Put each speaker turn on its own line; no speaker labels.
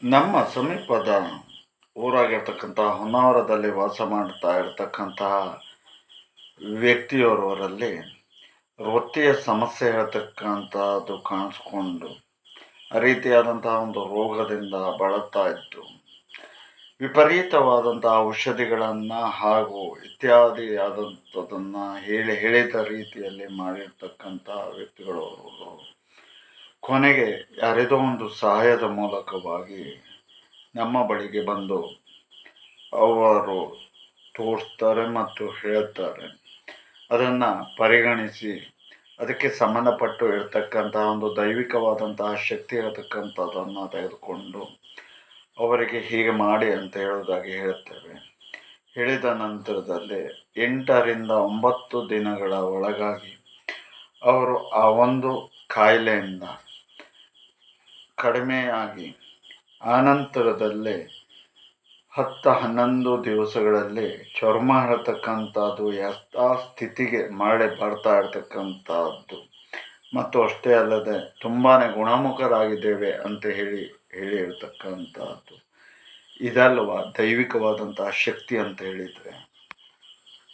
ನಮ್ಮ ಸಮೀಪದ ಊರಾಗಿರ್ತಕ್ಕಂಥ ಹೊನ್ನಾವರದಲ್ಲಿ ವಾಸ ಮಾಡ್ತಾ ಇರ್ತಕ್ಕಂತಹ ವ್ಯಕ್ತಿಯವರಲ್ಲಿ ವೃತ್ತಿಯ ಸಮಸ್ಯೆ ಹೇಳ್ತಕ್ಕಂಥದ್ದು ಕಾಣಿಸ್ಕೊಂಡು ಆ ರೀತಿಯಾದಂತಹ ಒಂದು ರೋಗದಿಂದ ಬಳಲ್ತಾ ಇದ್ದು ವಿಪರೀತವಾದಂತಹ ಔಷಧಿಗಳನ್ನು ಹಾಗೂ ಇತ್ಯಾದಿ ಆದಂಥದ್ದನ್ನು ಹೇಳಿದ ರೀತಿಯಲ್ಲಿ ಮಾಡಿರ್ತಕ್ಕಂಥ ವ್ಯಕ್ತಿಗಳು ಅವರು ಕೊನೆಗೆ ಯಾರಿದೋ ಒಂದು ಸಹಾಯದ ಮೂಲಕವಾಗಿ ನಮ್ಮ ಬಳಿಗೆ ಬಂದು ಅವರು ತೋರಿಸ್ತಾರೆ ಮತ್ತು ಹೇಳ್ತಾರೆ. ಅದನ್ನು ಪರಿಗಣಿಸಿ ಅದಕ್ಕೆ ಸಂಬಂಧಪಟ್ಟು ಇರತಕ್ಕಂಥ ಒಂದು ದೈವಿಕವಾದಂತಹ ಶಕ್ತಿ ಇರತಕ್ಕಂಥದ್ದನ್ನು ತೆಗೆದುಕೊಂಡು ಅವರಿಗೆ ಹೀಗೆ ಮಾಡಿ ಅಂತ ಹೇಳೋದಾಗಿ ಹೇಳುತ್ತೇವೆ. ಹೇಳಿದ ನಂತರದಲ್ಲಿ 8 ರಿಂದ 9 ದಿನಗಳ ಒಳಗಾಗಿ ಅವರು ಆ ಒಂದು ಕಾಯಿಲೆಯಿಂದ ಕಡಿಮೆಯಾಗಿ ಆನಂತರದಲ್ಲೇ 10-11 ದಿವಸಗಳಲ್ಲಿ ಚರ್ಮ ಹೇಳ್ತಕ್ಕಂಥದ್ದು ಸ್ಥಿತಿಗೆ ಮರಳಿ ಬರ್ತಾ ಇರ್ತಕ್ಕಂಥದ್ದು ಮತ್ತು ಅಷ್ಟೇ ಅಲ್ಲದೆ ತುಂಬಾ ಗುಣಮುಖರಾಗಿದ್ದೇವೆ ಅಂತ ಹೇಳಿರ್ತಕ್ಕಂಥದ್ದು ಇದಲ್ವ ದೈವಿಕವಾದಂತಹ ಶಕ್ತಿ ಅಂತ ಹೇಳಿದರೆ.